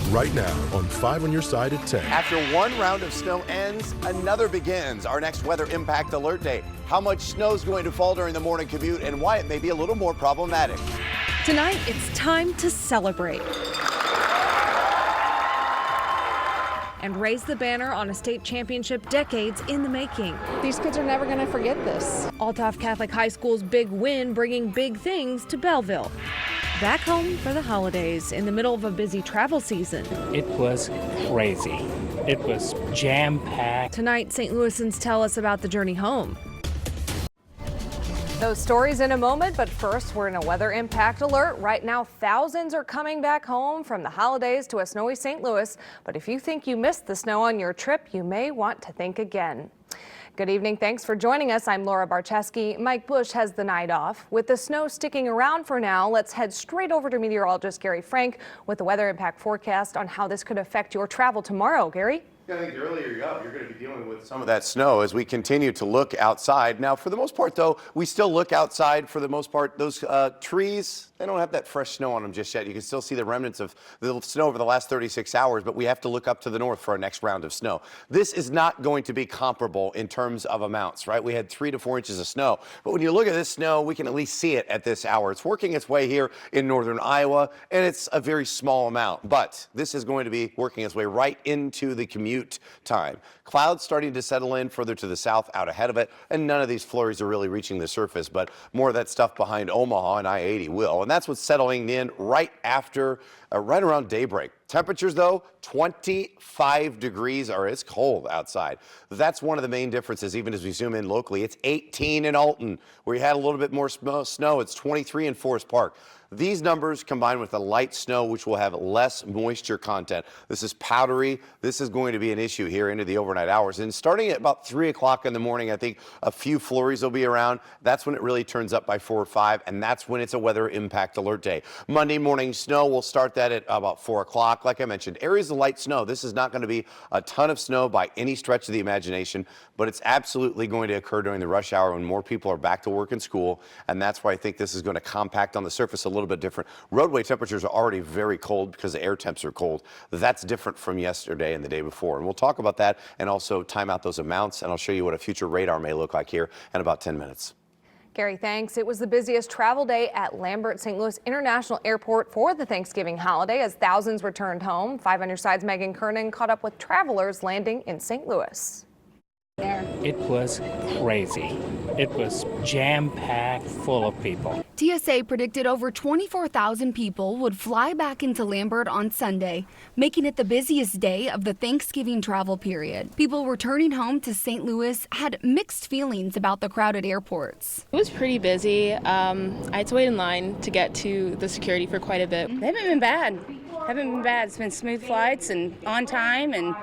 right now on 5 on your side at 10. After one round of snow ends, another begins. Our next weather impact alert day. How much snow is going to fall during the morning commute and why it may be a little more problematic. Tonight, it's time to celebrate and raise the banner on a state championship decades in the making. These kids are never going to forget this. Althoff Catholic High School's big win bringing big things to Belleville. Back home for the holidays in the middle of a busy travel season. It was crazy. It was jam-packed. Tonight, St. Louisans tell us about the journey home. Those stories in a moment, but first we're in a weather impact alert. Right now, thousands are coming back home from the holidays to a snowy St. Louis. But if you think you missed the snow on your trip, you may want to think again. Good evening. Thanks for joining us. I'm Laura Barcheski. Mike Bush has the night off. With the snow sticking around for now, let's head straight over to meteorologist Gary Frank with the weather impact forecast on how this could affect your travel tomorrow. Gary? Yeah, I think earlier you're going to be dealing with some of that snow as we continue to look outside. Now, for the most part, though, we still look outside. For the most part, those trees, they don't have that fresh snow on them just yet. You can still see the remnants of the snow over the last 36 hours, but we have to look up to the north for our next round of snow. This is not going to be comparable in terms of amounts, right? We had 3 to 4 inches of snow, but when you look at this snow, we can at least see it at this hour. It's working its way here in northern Iowa, and it's a very small amount, but this is going to be working its way right into the commute time. Clouds starting to settle in further to the south out ahead of it, and none of these flurries are really reaching the surface, but more of that stuff behind Omaha and I-80 will, and that's what's settling in right after, right around daybreak. Temperatures, though, 25 degrees, or it's cold outside. That's one of the main differences, even as we zoom in locally. It's 18 in Alton, where you had a little bit more snow. It's 23 in Forest Park. These numbers combined with the light snow, which will have less moisture content. This is powdery. This is going to be an issue here into the overnight hours. And starting at about 3 o'clock in the morning, I think a few flurries will be around. That's when it really turns up by 4 or 5, and that's when it's a weather impact alert day. Monday morning snow, we'll start that at about 4 o'clock. Like I mentioned, areas of light snow. This is not going to be a ton of snow by any stretch of the imagination, but it's absolutely going to occur during the rush hour when more people are back to work and school, and that's why I think this is going to compact on the surface a little bit different. Roadway temperatures are already very cold because the air temps are cold. That's different from yesterday and the day before, and we'll talk about that and also time out those amounts, and I'll show you what a future radar may look like here in about 10 minutes. Gary, thanks. It was the busiest travel day at Lambert St. Louis International Airport for the Thanksgiving holiday as thousands returned home. 5 on your side's Megan Kernan caught up with travelers landing in St. Louis. It was crazy. It was jam-packed full of people. TSA predicted over 24,000 people would fly back into Lambert on Sunday, making it the busiest day of the Thanksgiving travel period. People returning home to St. Louis had mixed feelings about the crowded airports. It was pretty busy. I had to wait in line to get to the security for quite a bit. They haven't been bad. It's been smooth flights and on time and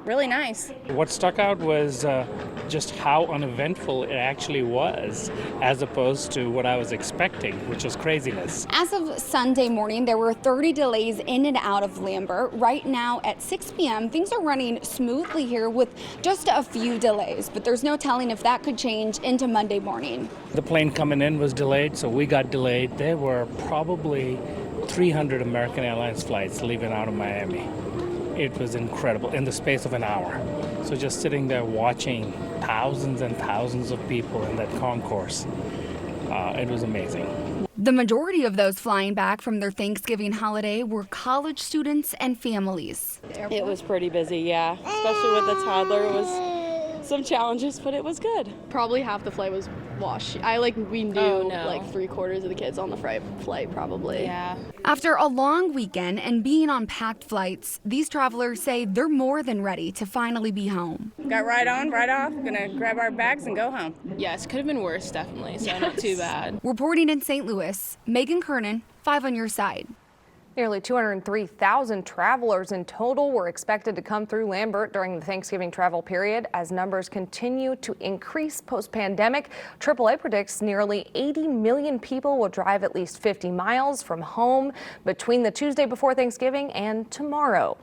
really nice. What stuck out was just how uneventful it actually was, as opposed to what I was expecting, which was craziness. As of Sunday morning, there were 30 delays in and out of Lambert. Right now at 6 p.m., things are running smoothly here with just a few delays, but there's no telling if that could change into Monday morning. The plane coming in was delayed, so we got delayed. There were probably 300 American Airlines flights leaving out of Miami. It was incredible in the space of an hour. So just sitting there watching thousands and thousands of people in that concourse, it was amazing. The majority of those flying back from their Thanksgiving holiday were college students and families. It was pretty busy, yeah. Especially with the toddler, it was some challenges, but it was good. Probably half the flight was washed. We knew like 3/4 of the kids on the flight probably. Yeah. After a long weekend and being on packed flights, these travelers say they're more than ready to finally be home. Got right on, right off. Gonna grab our bags and go home. Yes, could have been worse, definitely, so not too bad. Reporting in St. Louis, Megan Kernan, 5 on your side. Nearly 203,000 travelers in total were expected to come through Lambert during the Thanksgiving travel period as numbers continue to increase post-pandemic. AAA predicts nearly 80 million people will drive at least 50 miles from home between the Tuesday before Thanksgiving and tomorrow.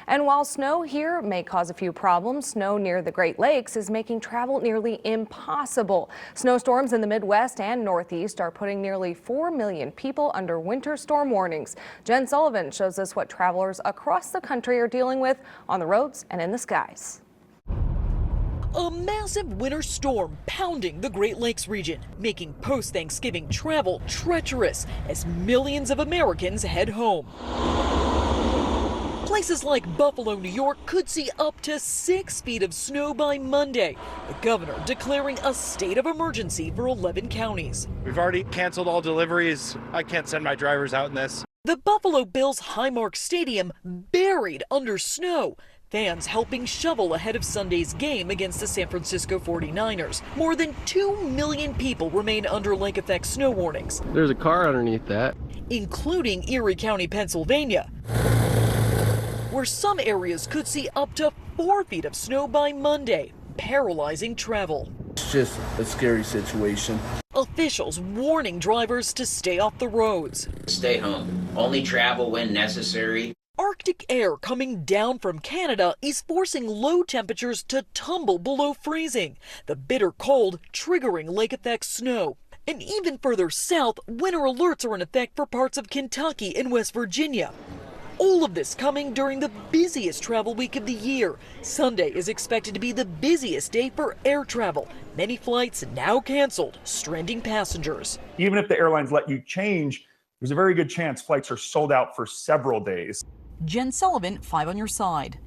And while snow here may cause a few problems, snow near the Great Lakes is making travel nearly impossible. Snowstorms in the Midwest and Northeast are putting nearly 4 million people under winter storm warnings. Jen Sullivan shows us what travelers across the country are dealing with on the roads and in the skies. A massive winter storm pounding the Great Lakes region, making post-Thanksgiving travel treacherous as millions of Americans head home. Places like Buffalo, New York could see up to 6 feet of snow by Monday. The governor declaring a state of emergency for 11 counties. We've already canceled all deliveries. I can't send my drivers out in this. The Buffalo Bills Highmark Stadium buried under snow. Fans helping shovel ahead of Sunday's game against the San Francisco 49ers. More than 2 million people remain under lake-effect snow warnings. There's a car underneath that. Including Erie County, Pennsylvania, where some areas could see up to 4 feet of snow by Monday, paralyzing travel. It's just a scary situation. Officials warning drivers to stay off the roads. Stay home. Only travel when necessary. Arctic air coming down from Canada is forcing low temperatures to tumble below freezing. The bitter cold triggering lake-effect snow. And even further south, winter alerts are in effect for parts of Kentucky and West Virginia. All of this coming during the busiest travel week of the year. Sunday is expected to be the busiest day for air travel. Many flights now canceled, stranding passengers. Even if the airlines let you change, there's a very good chance flights are sold out for several days. Jen Sullivan, 5 on your side.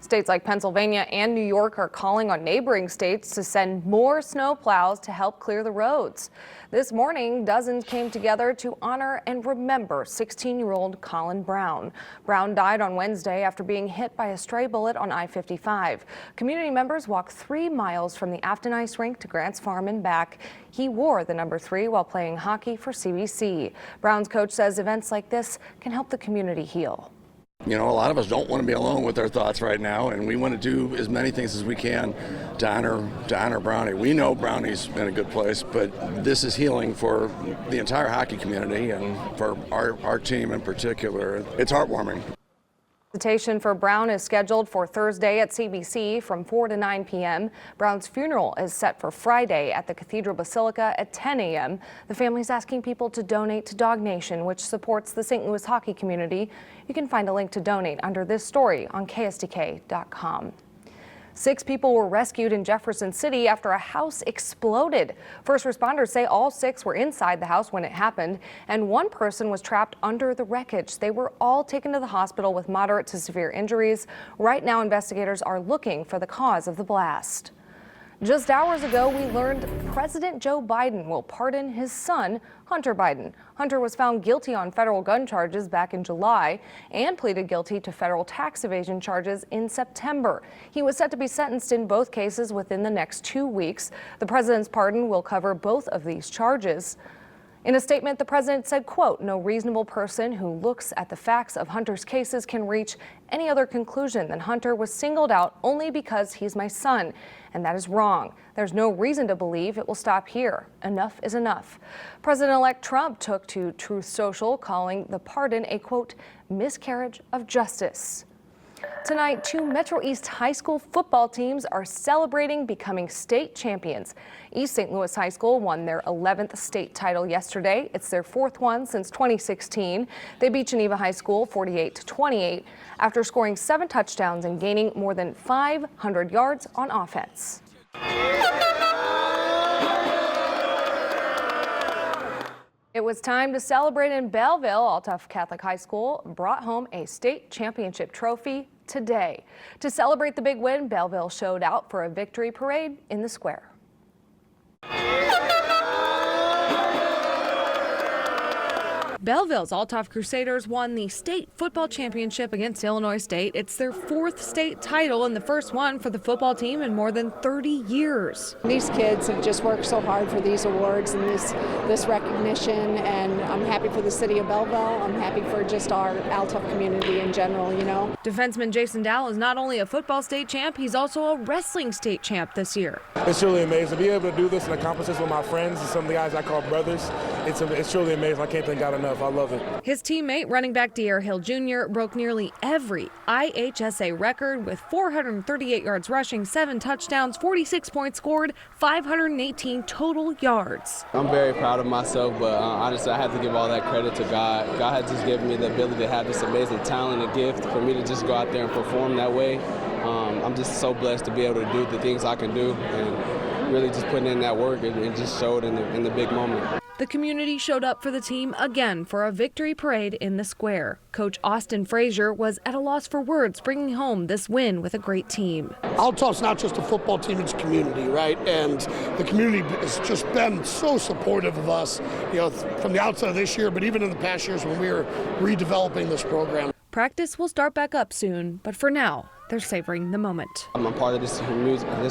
States like Pennsylvania and New York are calling on neighboring states to send more snow plows to help clear the roads. This morning, dozens came together to honor and remember 16-year-old Colin Brown. Brown died on Wednesday after being hit by a stray bullet on I-55. Community members walked 3 miles from the Afton Ice Rink to Grants Farm and back. He wore the number 3 while playing hockey for CBC. Brown's coach says events like this can help the community heal. You know, a lot of us don't want to be alone with our thoughts right now, and we want to do as many things as we can to honor Brownie. We know Brownie's in a good place, but this is healing for the entire hockey community and for our team in particular. It's heartwarming. Visitation for Brown is scheduled for Thursday at CBC from 4 to 9 p.m. Brown's funeral is set for Friday at the Cathedral Basilica at 10 a.m. The family's asking people to donate to Dog Nation, which supports the St. Louis hockey community. You can find a link to donate under this story on KSDK.com. 6 people were rescued in Jefferson City after a house exploded. First responders say all 6 were inside the house when it happened, and 1 person was trapped under the wreckage. They were all taken to the hospital with moderate to severe injuries. Right now, investigators are looking for the cause of the blast. Just hours ago, we learned President Joe Biden will pardon his son, Hunter Biden. Hunter was found guilty on federal gun charges back in July and pleaded guilty to federal tax evasion charges in September. He was set to be sentenced in both cases within the next 2 weeks. The president's pardon will cover both of these charges. In a statement, the president said, quote, "No reasonable person who looks at the facts of Hunter's cases can reach any other conclusion than Hunter was singled out only because he's my son. And that is wrong. There's no reason to believe it will stop here. Enough is enough." President-elect Trump took to Truth Social, calling the pardon a, quote, "miscarriage of justice." Tonight, 2 Metro East high school football teams are celebrating becoming state champions. East St. Louis High School won their 11th state title yesterday. It's their 4th one since 2016. They beat Geneva High School 48-28 after scoring 7 touchdowns and gaining more than 500 yards on offense. It was time to celebrate in Belleville. Altaf Catholic High School brought home a state championship trophy today. To celebrate the big win, Belleville showed out for a victory parade in the square. Belleville's Altaf Crusaders won the state football championship against Illinois State. It's their 4th state title and the first one for the football team in more than 30 years. These kids have just worked so hard for these awards and this recognition, and I'm happy for the city of Belleville. I'm happy for just our Altaf community in general, you know. Defenseman Jason Dow is not only a football state champ, he's also a wrestling state champ this year. It's really amazing to be able to do this and accomplish this with my friends and some of the guys I call brothers. It's truly amazing. I can't thank God enough. enough. I love it. His teammate, running back De'Aaron Hill Jr., broke nearly every IHSA record with 438 yards rushing, 7 touchdowns, 46 points scored, 518 total yards. I'm very proud of myself, but honestly, I have to give all that credit to God. God has just given me the ability to have this amazing talent and gift for me to just go out there and perform that way. I'm just so blessed to be able to do the things I can do and really just putting in that work and just showed in the big moment. The community showed up for the team again for a victory parade in the square. Coach Austin Frazier was at a loss for words, bringing home this win with a great team. Altof's not just a football team, it's community, right? And the community has just been so supportive of us, from the outset of this year, but even in the past years when we were redeveloping this program. Practice will start back up soon, but for now, they're savoring the moment. I'm a part of this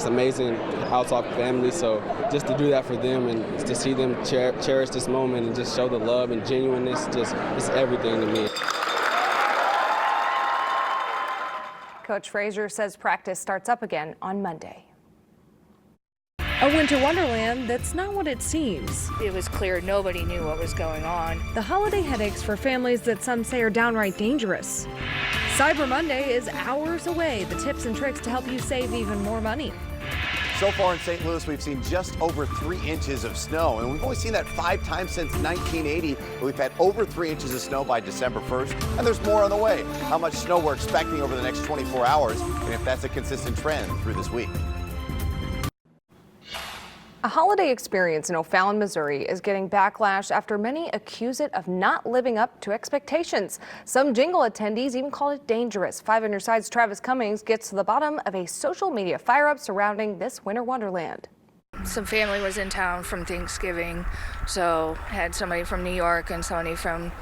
amazing Altof family, so just to do that for them and to see them cherish this moment and just show the love and genuineness, it's everything to me. Coach Frazier says practice starts up again on Monday. A winter wonderland that's not what it seems. It was clear nobody knew what was going on. The holiday headaches for families that some say are downright dangerous. Cyber Monday is hours away. The tips and tricks to help you save even more money. So far in St. Louis, we've seen just over 3 inches of snow, and we've only seen that 5 times since 1980. We've had over 3 inches of snow by December 1st, and there's more on the way. How much snow we're expecting over the next 24 hours, and if that's a consistent trend through this week. A holiday experience in O'Fallon, Missouri is getting backlash after many accuse it of not living up to expectations. Some Jingle attendees even call it dangerous. 5 on Your Side's Travis Cummings gets to the bottom of a social media fire-up surrounding this winter wonderland. Some family was in town from Thanksgiving, so had somebody from New York and somebody from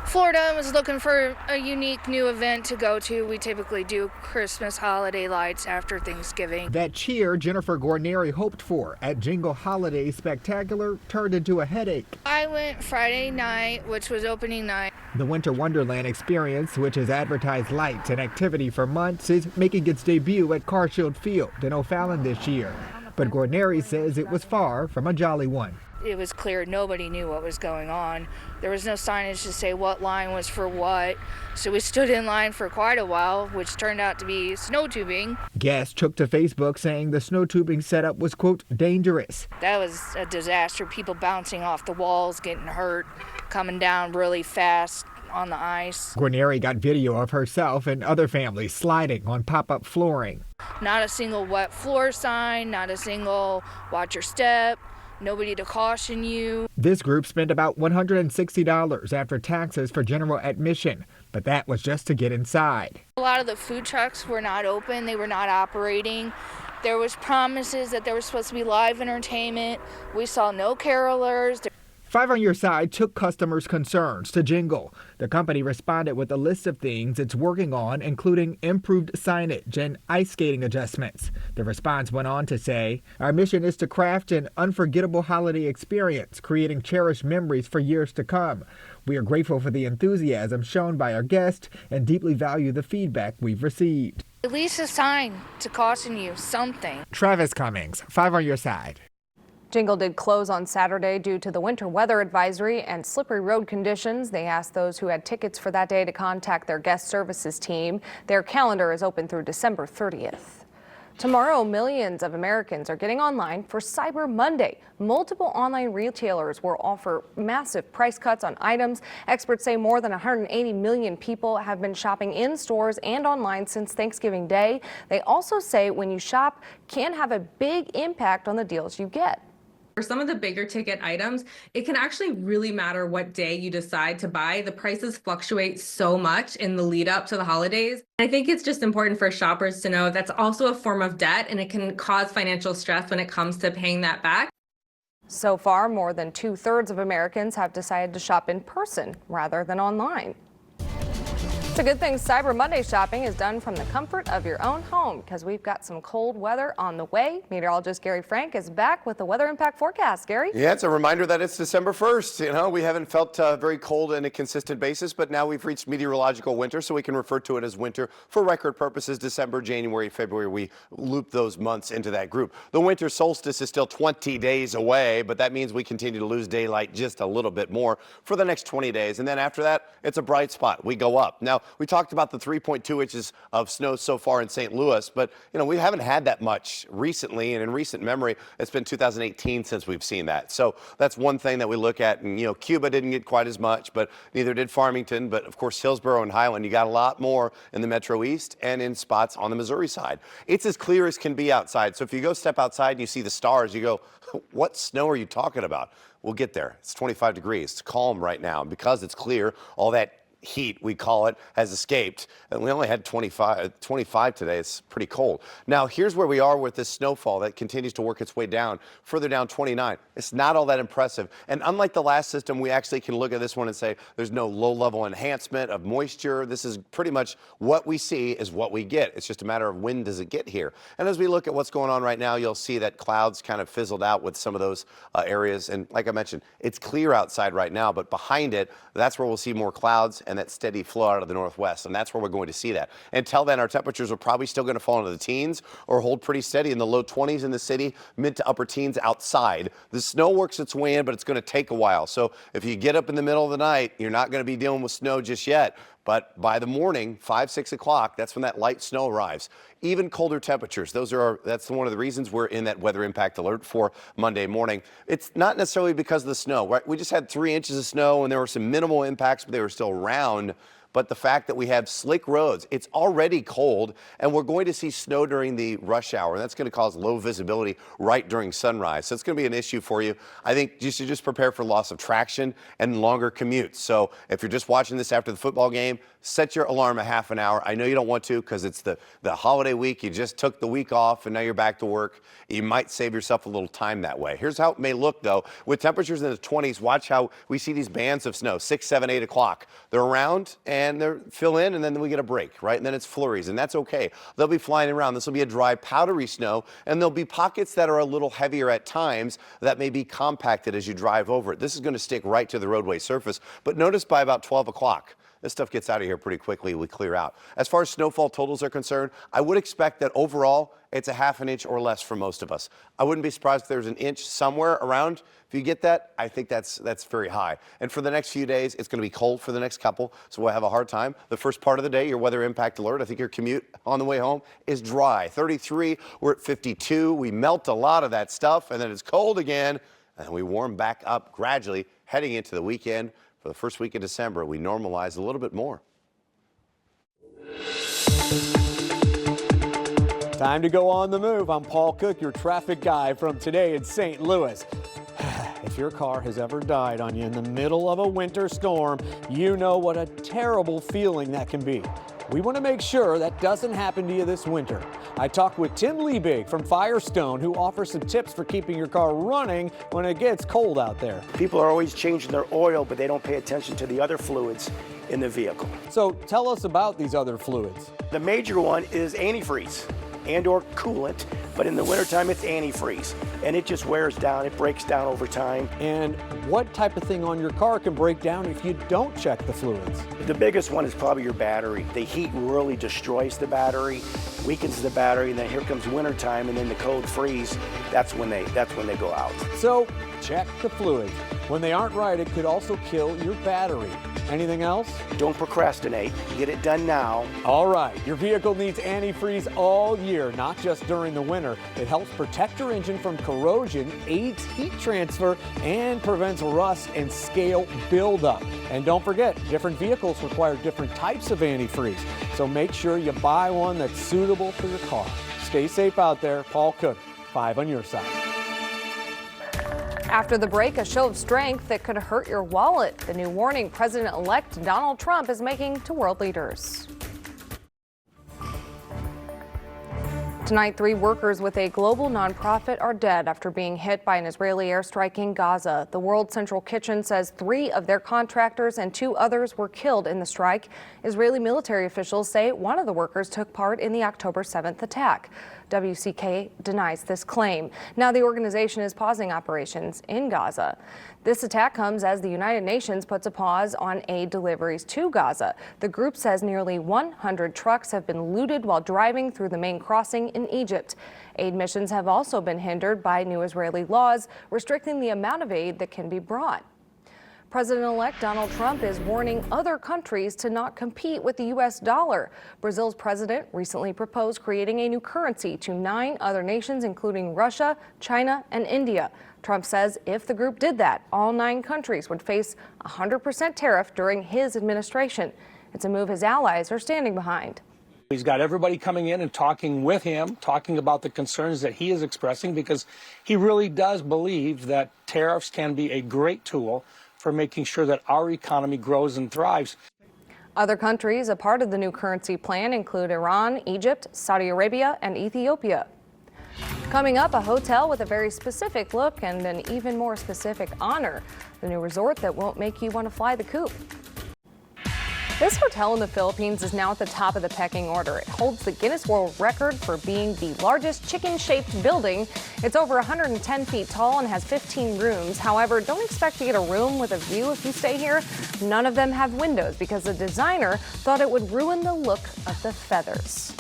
Florida and was looking for a unique new event to go to. We typically do Christmas holiday lights after Thanksgiving. That cheer Jennifer Guarneri hoped for at Jingle Holiday Spectacular turned into a headache. I went Friday night, which was opening night. The Winter Wonderland experience, which has advertised lights and activity for months, is making its debut at Carshield Field in O'Fallon this year. But Guarneri says it was far from a jolly one. It was clear nobody knew what was going on. There was no signage to say what line was for what, so we stood in line for quite a while, which turned out to be snow tubing. Guests took to Facebook saying the snow tubing setup was, quote, dangerous. That was a disaster. People bouncing off the walls, getting hurt, coming down really fast on the ice. Guarneri got video of herself and other families sliding on pop-up flooring. Not a single wet floor sign, not a single watch your step. Nobody to caution you. This group spent about $160 after taxes for general admission, but that was just to get inside. A lot of the food trucks were not open. They were not operating. There was promises that there was supposed to be live entertainment. We saw no carolers. 5 on Your Side took customers' concerns to Jingle. The company responded with a list of things it's working on, including improved signage and ice skating adjustments. The response went on to say, "Our mission is to craft an unforgettable holiday experience, creating cherished memories for years to come. We are grateful for the enthusiasm shown by our guests and deeply value the feedback we've received." At least a sign to caution you, something. Travis Cummings, 5 on Your Side. Jingle did close on Saturday due to the winter weather advisory and slippery road conditions. They asked those who had tickets for that day to contact their guest services team. Their calendar is open through December 30th. Tomorrow, millions of Americans are getting online for Cyber Monday. Multiple online retailers will offer massive price cuts on items. Experts say more than 180 million people have been shopping in stores and online since Thanksgiving Day. They also say when you shop can have a big impact on the deals you get. For some of the bigger ticket items, it can actually really matter what day you decide to buy. The prices fluctuate so much in the lead up to the holidays. I think it's just important for shoppers to know that's also a form of debt and it can cause financial stress when it comes to paying that back. So far, more than 2/3 of Americans have decided to shop in person rather than online. a good thing Cyber Monday shopping is done from the comfort of your own home, because we've got some cold weather on the way. Meteorologist Gary Frank is back with the weather impact forecast. Gary? Yeah, it's a reminder that it's December 1st. You know, we haven't felt very cold on a consistent basis, but now we've reached meteorological winter, so we can refer to it as winter for record purposes. December, January, February, we loop those months into that group. The winter solstice is still 20 days away, but that means we continue to lose daylight just a little bit more for the next 20 days. And then after that, it's a bright spot. We go up. Now, we talked about the 3.2 inches of snow so far in St. Louis, but you know, we haven't had that much recently, and in recent memory, it's been 2018 since we've seen that. So that's one thing that we look at. And you know, Cuba didn't get quite as much, but neither did Farmington. But of course, Hillsborough and Highland, you got a lot more in the Metro East and in spots on the Missouri side. It's as clear as can be outside. So if you go step outside and you see the stars, you go, what snow are you talking about? We'll get there. It's 25 degrees. It's calm right now. And because it's clear, all that heat, we call it, has escaped. And we only had 25 today. It's pretty cold. Now, here's where we are with this snowfall that continues to work its way down, further down 29. It's not all that impressive. And unlike the last system, we actually can look at this one and say there's no low-level enhancement of moisture. This is pretty much what we see is what we get. It's just a matter of when does it get here. And as we look at what's going on right now, you'll see that clouds kind of fizzled out with some of those areas. And like I mentioned, it's clear outside right now, but behind it, that's where we'll see more clouds and that steady flow out of the northwest, and that's where we're going to see that. Until then, our temperatures are probably still going to fall into the teens or hold pretty steady in the low 20s in the city, mid to upper teens outside. The snow works its way in, but it's going to take a while. So if you get up in the middle of the night, you're not going to be dealing with snow just yet. But by the morning, 5, 6 o'clock, that's when that light snow arrives. Even colder temperatures. That's one of the reasons we're in that weather impact alert for Monday morning. It's not necessarily because of the snow, right? We just had 3 inches of snow and there were some minimal impacts, but they were still around. But the fact that we have slick roads, it's already cold, and we're going to see snow during the rush hour. And that's going to cause low visibility right during sunrise. So it's going to be an issue for you. I think you should just prepare for loss of traction and longer commutes. So if you're just watching this after the football game, set your alarm a half an hour. I know you don't want to because it's the holiday week. You just took the week off and now you're back to work. You might save yourself a little time that way. Here's how it may look, though. With temperatures in the 20s, watch how we see these bands of snow, 6, 7, 8 o'clock. They're around and they fill in, and then we get a break, right? And then it's flurries, and that's okay. They'll be flying around. This will be a dry, powdery snow, and there'll be pockets that are a little heavier at times that may be compacted as you drive over it. This is going to stick right to the roadway surface, but notice by about 12 o'clock, this stuff gets out of here pretty quickly. We clear out. As far as snowfall totals are concerned, I would expect that overall it's a half an inch or less for most of us. I wouldn't be surprised if there's an inch somewhere around. If you get that, I think that's very high. And for the next few days, it's going to be cold for the next couple, so we'll have a hard time. The first part of the day, your weather impact alert, I think your commute on the way home is dry. 33, we're at 52. We melt a lot of that stuff, and then it's cold again, and we warm back up gradually heading into the weekend. For the first week of December, we normalize a little bit more. Time to go on the move. I'm Paul Cook, your traffic guy from today in St. Louis. If your car has ever died on you in the middle of a winter storm, you know what a terrible feeling that can be. We want to make sure that doesn't happen to you this winter. I talked with Tim Liebig from Firestone, who offers some tips for keeping your car running when it gets cold out there. People are always changing their oil, but they don't pay attention to the other fluids in the vehicle. So tell us about these other fluids. The major one is antifreeze and or coolant, but in the wintertime it's antifreeze, and it just wears down, it breaks down over time. And what type of thing on your car can break down if you don't check the fluids? The biggest one is probably your battery. The heat really destroys the battery, weakens the battery, and then here comes wintertime and then the cold freeze. That's when they go out. So check the fluids. When they aren't right, it could also kill your battery. Anything else? Don't procrastinate. Get it done now. All right. Your vehicle needs antifreeze all year, not just during the winter. It helps protect your engine from corrosion, aids heat transfer, and prevents rust and scale buildup. And don't forget, different vehicles require different types of antifreeze. So make sure you buy one that's suitable for your car. Stay safe out there. Paul Cook, 5 on your side. After the break, a show of strength that could hurt your wallet. The new warning President-elect Donald Trump is making to world leaders. Tonight, 3 workers with a global nonprofit are dead after being hit by an Israeli airstrike in Gaza. The World Central Kitchen says 3 of their contractors and 2 others were killed in the strike. Israeli military officials say one of the workers took part in the October 7th attack. WCK denies this claim. Now the organization is pausing operations in Gaza. This attack comes as the United Nations puts a pause on aid deliveries to Gaza. The group says nearly 100 trucks have been looted while driving through the main crossing in Egypt. Aid missions have also been hindered by new Israeli laws restricting the amount of aid that can be brought. President-elect Donald Trump is warning other countries to not compete with the U.S. dollar. Brazil's president recently proposed creating a new currency to 9 other nations, including Russia, China, and India. Trump says if the group did that, all 9 countries would face a 100% tariff during his administration. It's a move his allies are standing behind. He's got everybody coming in and talking with him, talking about the concerns that he is expressing, because he really does believe that tariffs can be a great tool for making sure that our economy grows and thrives. Other countries a part of the new currency plan include Iran, Egypt, Saudi Arabia, and Ethiopia. Coming up, a hotel with a very specific look and an even more specific honor. The new resort that won't make you want to fly the coop. This hotel in the Philippines is now at the top of the pecking order. It holds the Guinness World Record for being the largest chicken-shaped building. It's over 110 feet tall and has 15 rooms. However, don't expect to get a room with a view if you stay here. None of them have windows because the designer thought it would ruin the look of the feathers.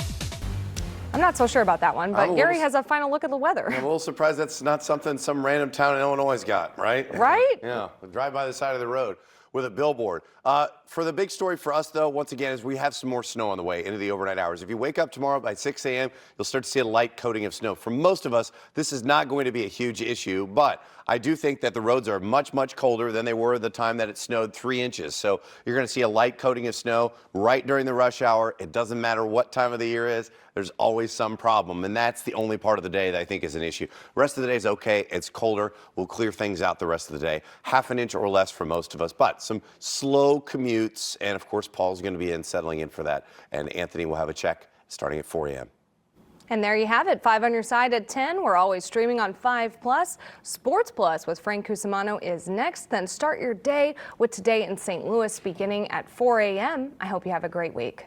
I'm not so sure about that one, but Gary has a final look at the weather. I'm a little surprised that's not something some random town in Illinois has got, right? Right? Yeah, drive by the side of the road with a billboard. For the big story for us, though, once again, is we have some more snow on the way into the overnight hours. If you wake up tomorrow by 6 a.m., you'll start to see a light coating of snow. For most of us, this is not going to be a huge issue, but I do think that the roads are much, much colder than they were the time that it snowed 3 inches. So you're going to see a light coating of snow right during the rush hour. It doesn't matter what time of the year it is. There's always some problem, and that's the only part of the day that I think is an issue. The rest of the day is okay. It's colder. We'll clear things out the rest of the day. Half an inch or less for most of us, but some slow commutes. And, of course, Paul's going to be settling in for that. And Anthony will have a check starting at 4 a.m. And there you have it. 5 on your side at 10. We're always streaming on 5+. Sports Plus with Frank Cusimano is next. Then start your day with Today in St. Louis beginning at 4 a.m. I hope you have a great week.